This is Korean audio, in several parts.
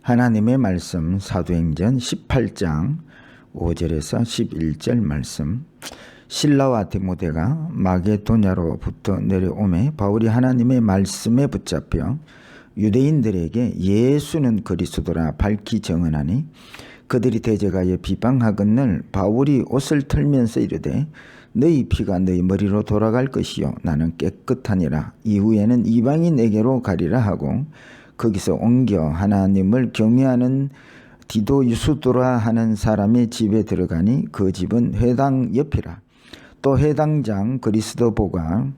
하나님의 말씀 사도행전 18장 5절에서 11절 말씀. 실라와 디모데가 마게도냐로부터 내려오매 바울이 하나님의 말씀에 붙잡혀 유대인들에게 예수는 그리스도라 밝히 증언하니 그들이 대적하여 비방하거늘 바울이 옷을 털면서 이르되 너희 피가 너희 머리로 돌아갈 것이요 나는 깨끗하니라. 이후에는 이방인에게로 가리라 하고 거기서 옮겨 하나님을 경외하는 디도 유수도라 하는 사람의 집에 들어가니 그 집은 회당 옆이라. 또 회당장 그리스도보가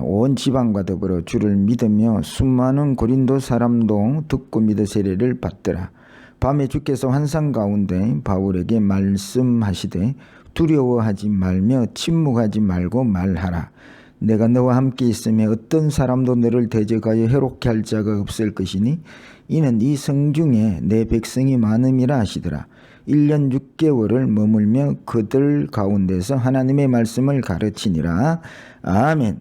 온 지방과 더불어 주를 믿으며 수많은 고린도 사람도 듣고 믿어 세례를 받더라. 밤에 주께서 환상 가운데 바울에게 말씀하시되 두려워하지 말며 침묵하지 말고 말하라. 내가 너와 함께 있으며 어떤 사람도 너를 대적하여 해롭게 할 자가 없을 것이니 이는 이 성중에 내 백성이 많음이라 하시더라. 1년 6개월을 머물며 그들 가운데서 하나님의 말씀을 가르치니라. 아멘.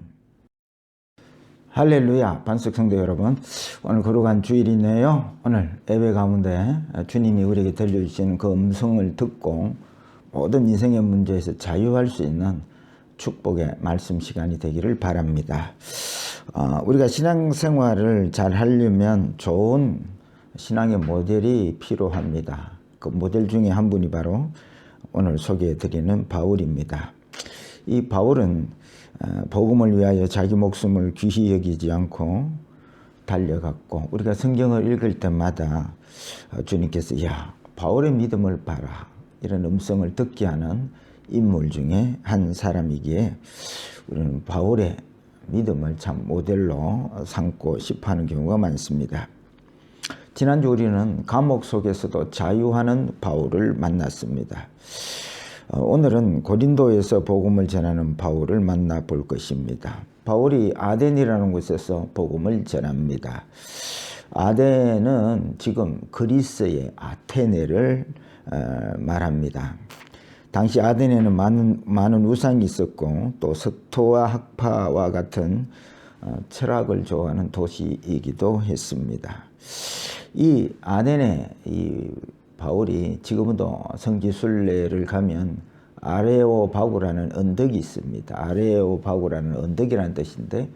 할렐루야. 반석 성도 여러분, 오늘 거룩한 주일이네요. 오늘 예배 가운데 주님이 우리에게 들려주시는 그 음성을 듣고 모든 인생의 문제에서 자유할 수 있는 축복의 말씀 시간이 되기를 바랍니다. 우리가 신앙생활을 잘 하려면 좋은 신앙의 모델이 필요합니다. 그 모델 중에 한 분이 바로 오늘 소개해드리는 바울입니다. 이 바울은 복음을 위하여 자기 목숨을 귀히 여기지 않고 달려갔고, 우리가 성경을 읽을 때마다 주님께서 야 바울의 믿음을 봐라 이런 음성을 듣게 하는 인물 중에 한 사람이기에 우리는 바울의 믿음을 참 모델로 삼고 싶어 하는 경우가 많습니다. 지난주 우리는 감옥 속에서도 자유하는 바울을 만났습니다. 오늘은 고린도에서 복음을 전하는 바울을 만나볼 것입니다. 바울이 아덴이라는 곳에서 복음을 전합니다. 아덴은 지금 그리스의 아테네를 말합니다. 당시 아덴에는 많은 우상이 있었고 또 서토와 학파와 같은 철학을 좋아하는 도시이기도 했습니다. 이 아덴에 이 바울이 지금도 성지순례를 가면 아레오바구라는 언덕이 있습니다. 아레오바구라는 언덕이라는 뜻인데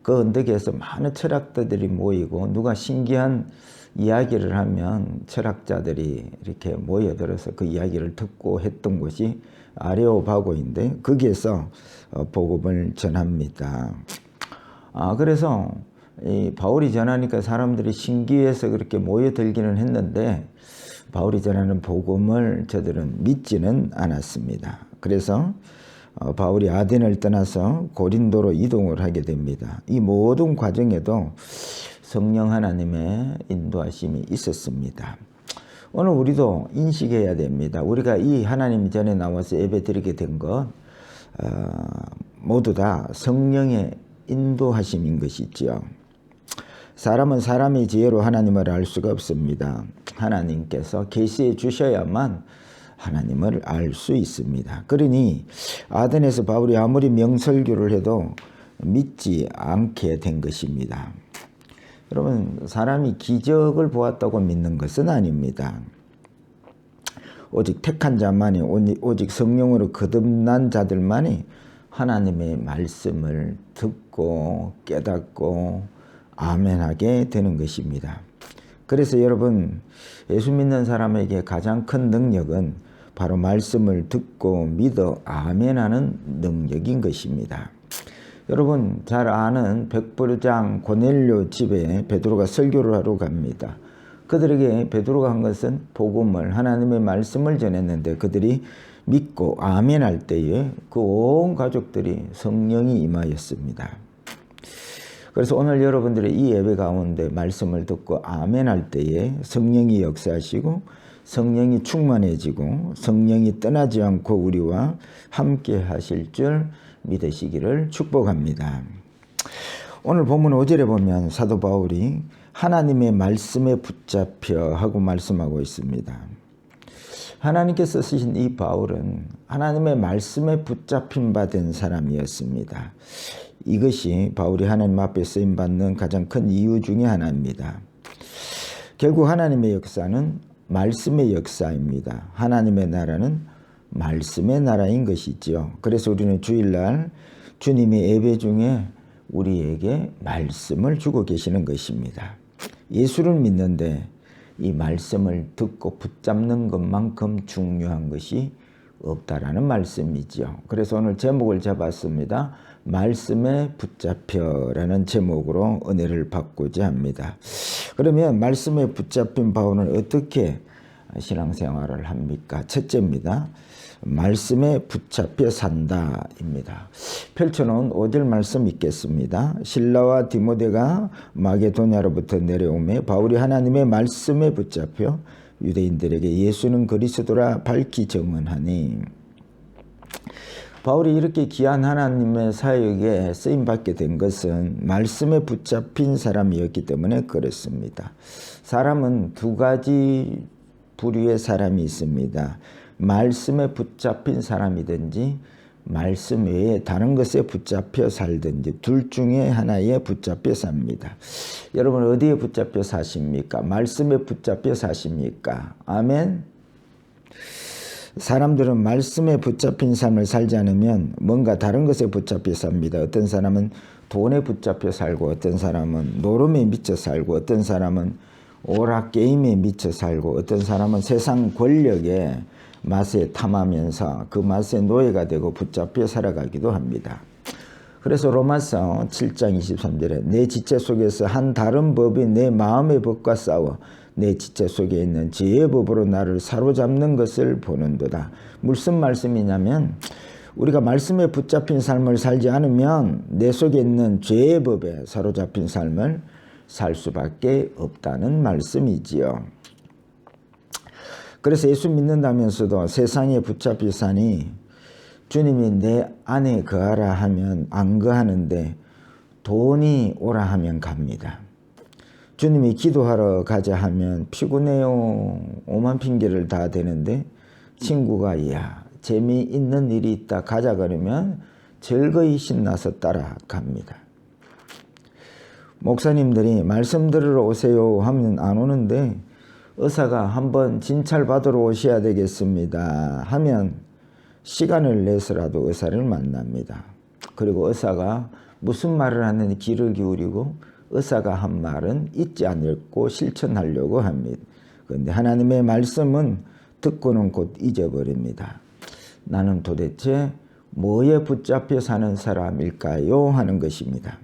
그 언덕에서 많은 철학자들이 모이고 누가 신기한 이야기를 하면 철학자들이 이렇게 모여들어서 그 이야기를 듣고 했던 곳이 아레오바고인데 거기에서 복음을 전합니다. 그래서 이 바울이 전하니까 사람들이 신기해서 그렇게 모여들기는 했는데 바울이 전하는 복음을 저들은 믿지는 않았습니다. 그래서 바울이 아덴을 떠나서 고린도로 이동을 하게 됩니다. 이 모든 과정에도 성령 하나님의 인도하심이 있었습니다. 오늘 우리도 인식해야 됩니다. 우리가 이 하나님 전에 나와서 예배 드리게 된 것 모두 다 성령의 인도하심인 것이지요. 사람은 사람의 지혜로 하나님을 알 수가 없습니다. 하나님께서 계시해 주셔야만 하나님을 알 수 있습니다. 그러니 아덴에서 바울이 아무리 명설교를 해도 믿지 않게 된 것입니다. 여러분, 사람이 기적을 보았다고 믿는 것은 아닙니다. 오직 택한 자만이, 오직 성령으로 거듭난 자들만이 하나님의 말씀을 듣고 깨닫고 아멘하게 되는 것입니다. 그래서 여러분, 예수 믿는 사람에게 가장 큰 능력은 바로 말씀을 듣고 믿어 아멘하는 능력인 것입니다. 여러분 잘 아는 백부장 고넬료 집에 베드로가 설교를 하러 갑니다. 그들에게 베드로가 한 것은 복음을, 하나님의 말씀을 전했는데 그들이 믿고 아멘할 때에 그 온 가족들이 성령이 임하였습니다. 그래서 오늘 여러분들의 이 예배 가운데 말씀을 듣고 아멘할 때에 성령이 역사하시고 성령이 충만해지고 성령이 떠나지 않고 우리와 함께 하실 줄 믿으시기를 축복합니다. 오늘 본문 5절에 보면 사도 바울이 하나님의 말씀에 붙잡혀 하고 말씀하고 있습니다. 하나님께서 쓰신 이 바울은 하나님의 말씀에 붙잡힌 바 된 사람이었습니다. 이것이 바울이 하나님 앞에 쓰임받는 가장 큰 이유 중에 하나입니다. 결국 하나님의 역사는 말씀의 역사입니다. 하나님의 나라는 말씀의 나라인 것이죠. 그래서 우리는 주일날 주님이 예배 중에 우리에게 말씀을 주고 계시는 것입니다. 예수를 믿는데 이 말씀을 듣고 붙잡는 것만큼 중요한 것이 없다라는 말씀이죠. 그래서 오늘 제목을 잡았습니다. 말씀에 붙잡혀라는 제목으로 은혜를 받고자 합니다. 그러면 말씀에 붙잡힌 바울은 어떻게 신앙생활을 합니까? 첫째입니다. 말씀에 붙잡혀 산다입니다. 펼쳐놓은 5절 말씀 읽겠습니다. 실라와 디모데가 마게도냐로부터 내려오매 바울이 하나님의 말씀에 붙잡혀 유대인들에게 예수는 그리스도라 밝히 증언하니. 바울이 이렇게 귀한 하나님의 사역에 쓰임받게 된 것은 말씀에 붙잡힌 사람이었기 때문에 그렇습니다. 사람은 두 가지 부류의 사람이 있습니다. 말씀에 붙잡힌 사람이든지 말씀 외에 다른 것에 붙잡혀 살든지 둘 중에 하나에 붙잡혀 삽니다. 여러분 어디에 붙잡혀 사십니까? 말씀에 붙잡혀 사십니까? 아멘. 사람들은 말씀에 붙잡힌 삶을 살지 않으면 뭔가 다른 것에 붙잡혀 삽니다. 어떤 사람은 돈에 붙잡혀 살고, 어떤 사람은 노름에 미쳐 살고, 어떤 사람은 오락 게임에 미쳐 살고, 어떤 사람은 세상 권력에 맛에 탐하면서 그 맛의 노예가 되고 붙잡혀 살아가기도 합니다. 그래서 로마서 7장 23절에 내 지체 속에서 한 다른 법이 내 마음의 법과 싸워 내 지체 속에 있는 죄의 법으로 나를 사로잡는 것을 보는도다. 무슨 말씀이냐면 우리가 말씀에 붙잡힌 삶을 살지 않으면 내 속에 있는 죄의 법에 사로잡힌 삶을 살 수밖에 없다는 말씀이지요. 그래서 예수 믿는다면서도 세상에 붙잡혀 사니 주님이 내 안에 거하라 하면 안 거하는데 돈이 오라 하면 갑니다. 주님이 기도하러 가자 하면 피곤해요. 오만 핑계를 다 대는데 친구가 야 재미있는 일이 있다 가자 그러면 즐거이 신나서 따라갑니다. 목사님들이 말씀 들으러 오세요 하면 안 오는데 의사가 한번 진찰 받으러 오셔야 되겠습니다 하면 시간을 내서라도 의사를 만납니다. 그리고 의사가 무슨 말을 하는지 귀를 기울이고 의사가 한 말은 잊지 않고 실천하려고 합니다. 그런데 하나님의 말씀은 듣고는 곧 잊어버립니다. 나는 도대체 뭐에 붙잡혀 사는 사람일까요? 하는 것입니다.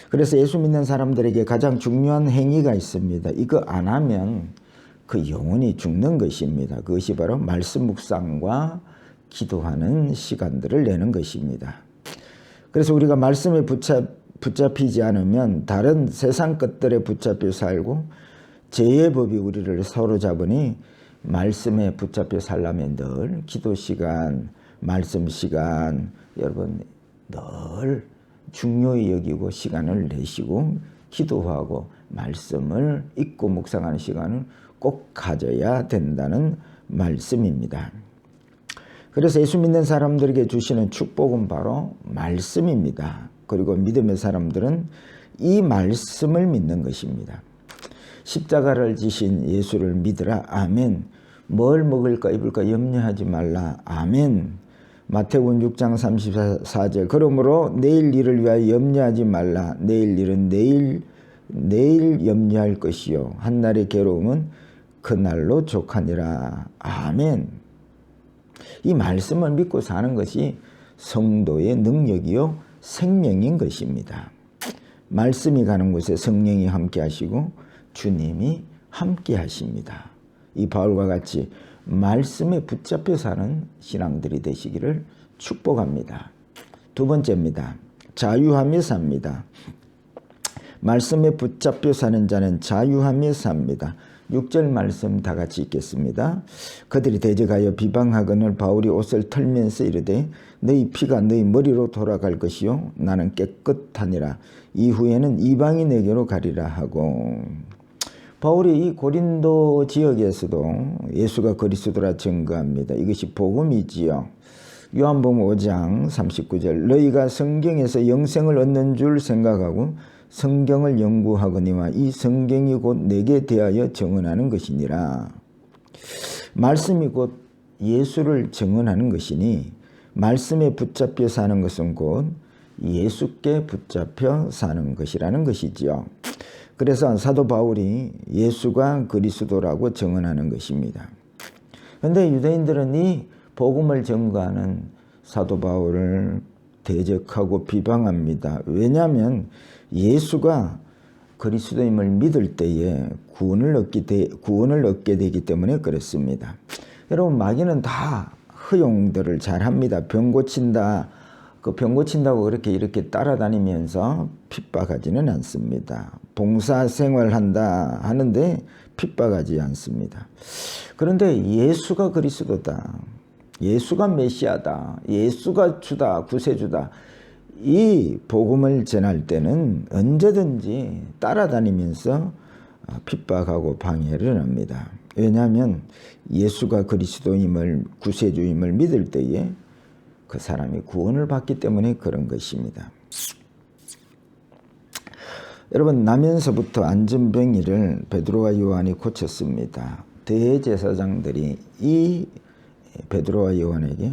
그래서 예수 믿는 사람들에게 가장 중요한 행위가 있습니다. 이거 안 하면 그 영혼이 죽는 것입니다. 그것이 바로 말씀 묵상과 기도하는 시간들을 내는 것입니다. 그래서 우리가 말씀에 붙잡히지 않으면 다른 세상 것들에 붙잡혀 살고 죄의 법이 우리를 사로잡으니 말씀에 붙잡혀 살려면 늘 기도 시간, 말씀 시간 여러분 늘 중요히 여기고 시간을 내시고 기도하고 말씀을 읽고 묵상하는 시간을 꼭 가져야 된다는 말씀입니다. 그래서 예수 믿는 사람들에게 주시는 축복은 바로 말씀입니다. 그리고 믿음의 사람들은 이 말씀을 믿는 것입니다. 십자가를 지신 예수를 믿으라. 아멘. 뭘 먹을까 입을까 염려하지 말라. 아멘. 마태복음 6장 34절 그러므로 내일 일을 위하여 염려하지 말라. 내일 일은 내일 염려할 것이요 한날의 괴로움은 그날로 족하니라. 아멘. 이 말씀을 믿고 사는 것이 성도의 능력이요 생명인 것입니다. 말씀이 가는 곳에 성령이 함께 하시고 주님이 함께 하십니다. 이 바울과 같이 말씀에 붙잡혀 사는 신앙들이 되시기를 축복합니다. 두 번째입니다. 자유하며 삽니다. 말씀에 붙잡혀 사는 자는 자유하며 삽니다. 6절 말씀 다 같이 읽겠습니다. 그들이 대적하여 비방하거늘 바울이 옷을 털면서 이르되 너희 피가 너희 머리로 돌아갈 것이요 나는 깨끗하니라. 이후에는 이방인 에게로 가리라 하고. 바울이 이 고린도 지역에서도 예수가 그리스도라 증거합니다. 이것이 복음이지요. 요한복음 5장 39절 너희가 성경에서 영생을 얻는 줄 생각하고 성경을 연구하거니와 이 성경이 곧 내게 대하여 증언하는 것이니라. 말씀이 곧 예수를 증언하는 것이니 말씀에 붙잡혀 사는 것은 곧 예수께 붙잡혀 사는 것이라는 것이지요. 그래서 사도 바울이 예수가 그리스도라고 증언하는 것입니다. 그런데 유대인들은 이 복음을 전가하는 사도 바울을 대적하고 비방합니다. 왜냐하면 예수가 그리스도임을 믿을 때에 구원을 얻게 되기 때문에 그렇습니다. 여러분, 마귀는 다 허용들을 잘합니다. 병 고친다. 그 병 고친다고 이렇게 따라다니면서 핍박하지는 않습니다. 봉사 생활한다 하는데 핍박하지 않습니다. 그런데 예수가 그리스도다. 예수가 메시아다. 예수가 주다. 구세주다. 이 복음을 전할 때는 언제든지 따라다니면서 핍박하고 방해를 합니다. 왜냐하면 예수가 그리스도임을, 구세주임을 믿을 때에 그 사람이 구원을 받기 때문에 그런 것입니다. 여러분, 나면서부터 안전병이를 베드로와 요한이 고쳤습니다. 대제사장들이 이 베드로와 요한에게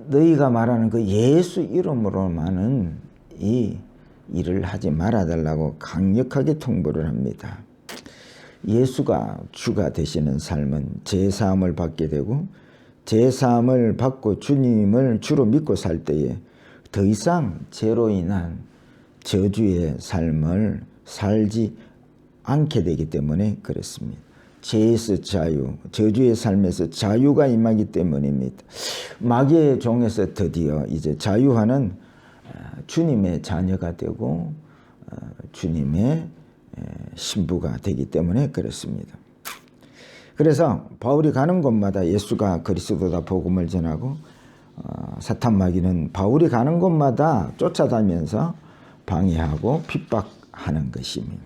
너희가 말하는 그 예수 이름으로만은 이 일을 하지 말아달라고 강력하게 통보를 합니다. 예수가 주가 되시는 삶은 죄사함을 받게 되고 죄사함을 받고 주님을 주로 믿고 살 때에 더 이상 죄로 인한 저주의 삶을 살지 않게 되기 때문에 그렇습니다. 죄에서 자유, 저주의 삶에서 자유가 임하기 때문입니다. 마귀의 종에서 드디어 이제 자유하는 주님의 자녀가 되고 주님의 신부가 되기 때문에 그렇습니다. 그래서 바울이 가는 곳마다 예수가 그리스도다 복음을 전하고 사탄 마귀는 바울이 가는 곳마다 쫓아다니면서 방해하고 핍박하는 것입니다.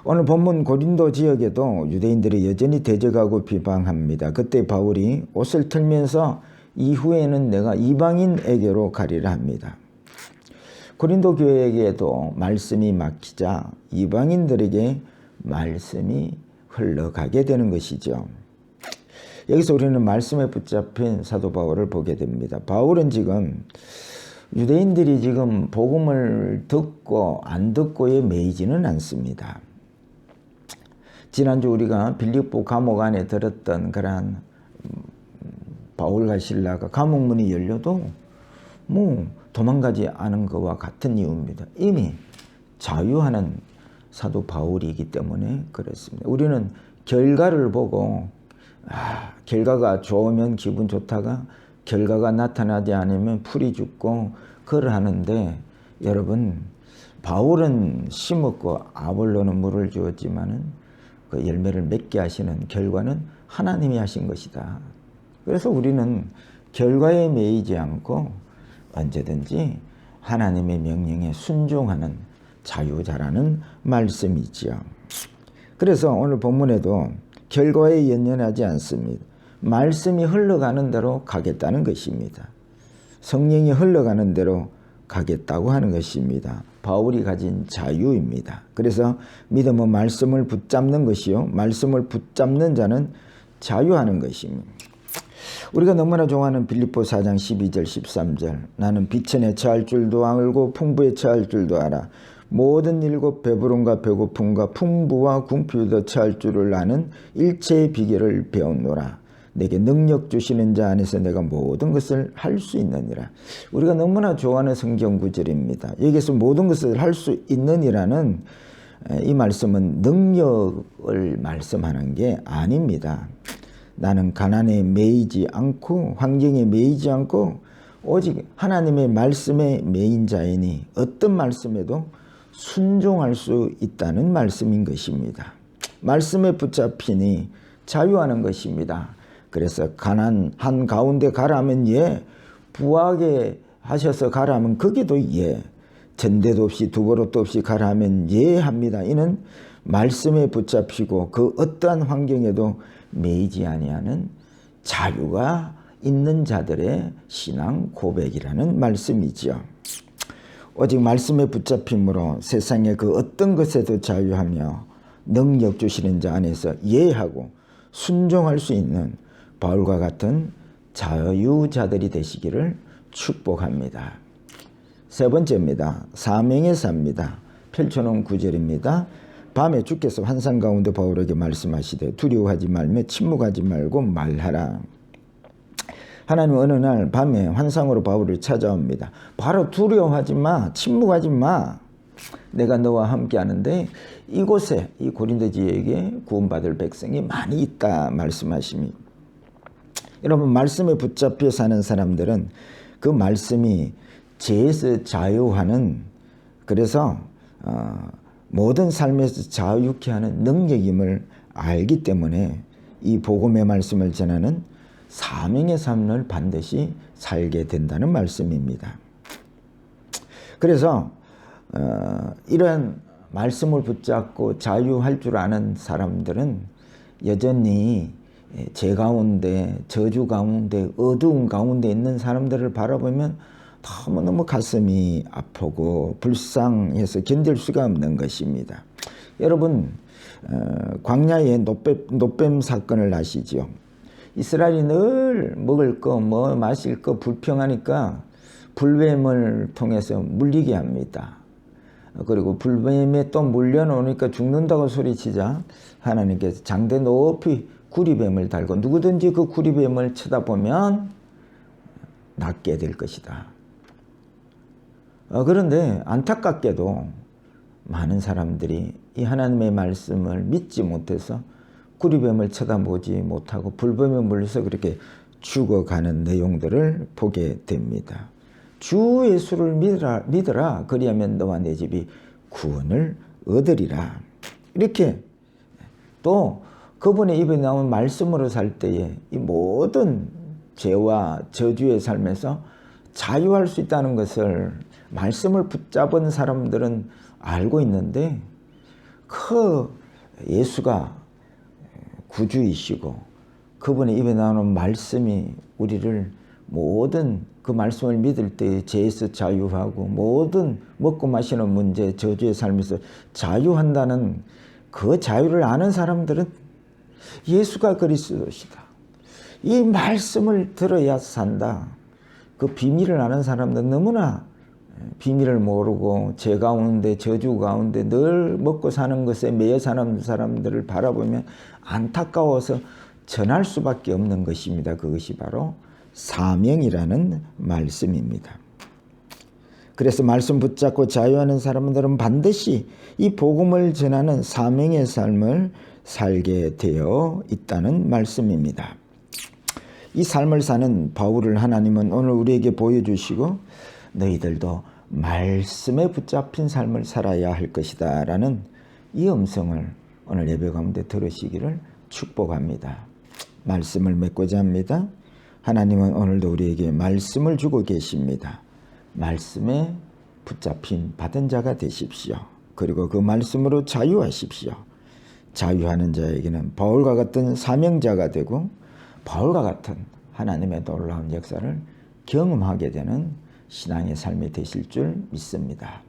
오늘 본문 고린도 지역에도 유대인들이 여전히 대적하고 비방합니다. 그때 바울이 옷을 틀면서 이후에는 내가 이방인에게로 가리라 합니다. 고린도 교회에게도 말씀이 막히자 이방인들에게 말씀이 흘러가게 되는 것이죠. 여기서 우리는 말씀에 붙잡힌 사도 바울을 보게 됩니다. 바울은 지금 유대인들이 지금 복음을 듣고 안 듣고에 매이지는 않습니다. 지난주 우리가 빌립보 감옥 안에 들었던 그러한 바울과 실라가 감옥문이 열려도 도망가지 않은 것과 같은 이유입니다. 이미 자유하는 사도 바울이기 때문에 그렇습니다. 우리는 결과를 보고 결과가 좋으면 기분 좋다가 결과가 나타나지 않으면 풀이 죽고 그걸 하는데, 여러분, 바울은 심었고 아볼로는 물을 주었지만은 그 열매를 맺게 하시는 결과는 하나님이 하신 것이다. 그래서 우리는 결과에 매이지 않고 언제든지 하나님의 명령에 순종하는 자유자라는 말씀이지요. 그래서 오늘 본문에도 결과에 연연하지 않습니다. 말씀이 흘러가는 대로 가겠다는 것입니다. 성령이 흘러가는 대로 가겠다고 하는 것입니다. 바울이 가진 자유입니다. 그래서 믿음은 말씀을 붙잡는 것이요, 말씀을 붙잡는 자는 자유하는 것입니다. 우리가 너무나 좋아하는 빌립보 4장 12절 13절, 나는 비천에 처할 줄도 알고 풍부에 처할 줄도 알아. 모든 일곱 배부름과 배고픔과 풍부와 궁핍에도 처할 줄을 아는 일체의 비결을 배웠노라. 내게 능력 주시는 자 안에서 내가 모든 것을 할 수 있느니라. 우리가 너무나 좋아하는 성경 구절입니다. 여기서 모든 것을 할 수 있느니라는 이 말씀은 능력을 말씀하는 게 아닙니다. 나는 가난에 매이지 않고 환경에 매이지 않고 오직 하나님의 말씀에 매인 자이니 어떤 말씀에도 순종할 수 있다는 말씀인 것입니다. 말씀에 붙잡히니 자유하는 것입니다. 그래서 가난한 가운데 가라면 예, 부하게 하셔서 가라면 거기도 예, 전대도 없이 두버릇도 없이 가라면 예 합니다. 이는 말씀에 붙잡히고 그 어떠한 환경에도 매이지 아니하는 자유가 있는 자들의 신앙 고백이라는 말씀이죠. 오직 말씀에 붙잡힘으로 세상의 그 어떤 것에도 자유하며 능력 주시는 자 안에서 예하고 순종할 수 있는 바울과 같은 자유자들이 되시기를 축복합니다. 세 번째입니다. 사명의 사입니다. 펼쳐놓은 구절입니다. 밤에 주께서 환상 가운데 바울에게 말씀하시되 두려워하지 말며 침묵하지 말고 말하라. 하나님 어느 날 밤에 환상으로 바울을 찾아옵니다. 바로 두려워하지 마, 침묵하지 마. 내가 너와 함께 하는데 이곳에 이 고린도 지역에 구원받을 백성이 많이 있다 말씀하십니다. 여러분 말씀에 붙잡혀 사는 사람들은 그 말씀이 죄에서 자유하는 그래서 모든 삶에서 자유케 하는 능력임을 알기 때문에 이 복음의 말씀을 전하는 사명의 삶을 반드시 살게 된다는 말씀입니다. 그래서 이런 말씀을 붙잡고 자유할 줄 아는 사람들은 여전히 죄 가운데, 저주 가운데, 어두운 가운데 있는 사람들을 바라보면 너무너무 가슴이 아프고 불쌍해서 견딜 수가 없는 것입니다. 여러분 광야의 노뱀 사건을 아시죠? 이스라엘이 늘 먹을 거, 마실 거 불평하니까 불뱀을 통해서 물리게 합니다. 그리고 불뱀에 또 물려놓으니까 죽는다고 소리치자 하나님께서 장대 높이 구리뱀을 달고 누구든지 그 구리뱀을 쳐다보면 낫게 될 것이다. 그런데 안타깝게도 많은 사람들이 이 하나님의 말씀을 믿지 못해서 구리뱀을 쳐다보지 못하고 불뱀에 물려서 그렇게 죽어가는 내용들을 보게 됩니다. 주 예수를 믿으라 그리하면 너와 내 집이 구원을 얻으리라. 이렇게 또 그분의 입에 나온 말씀으로 살 때에 이 모든 죄와 저주의 삶에서 자유할 수 있다는 것을 말씀을 붙잡은 사람들은 알고 있는데 그 예수가 구주이시고 그분의 입에 나오는 말씀이 우리를 모든 그 말씀을 믿을 때 죄에서 자유하고 모든 먹고 마시는 문제, 저주의 삶에서 자유한다는 그 자유를 아는 사람들은 예수가 그리스도시다. 이 말씀을 들어야 산다. 그 비밀을 아는 사람들은 너무나 비밀을 모르고 죄 가운데 저주 가운데 늘 먹고 사는 것에 매여 사는 사람들을 바라보면 안타까워서 전할 수밖에 없는 것입니다. 그것이 바로 사명이라는 말씀입니다. 그래서 말씀 붙잡고 자유하는 사람들은 반드시 이 복음을 전하는 사명의 삶을 살게 되어 있다는 말씀입니다. 이 삶을 사는 바울을 하나님은 오늘 우리에게 보여주시고 너희들도 말씀에 붙잡힌 삶을 살아야 할 것이다 라는 이 음성을 오늘 예배 가운데 들으시기를 축복합니다. 말씀을 맺고자 합니다. 하나님은 오늘도 우리에게 말씀을 주고 계십니다. 말씀에 붙잡힌 받은 자가 되십시오. 그리고 그 말씀으로 자유하십시오. 자유하는 자에게는 바울과 같은 사명자가 되고 바울과 같은 하나님의 놀라운 역사를 경험하게 되는 신앙의 삶이 되실 줄 믿습니다.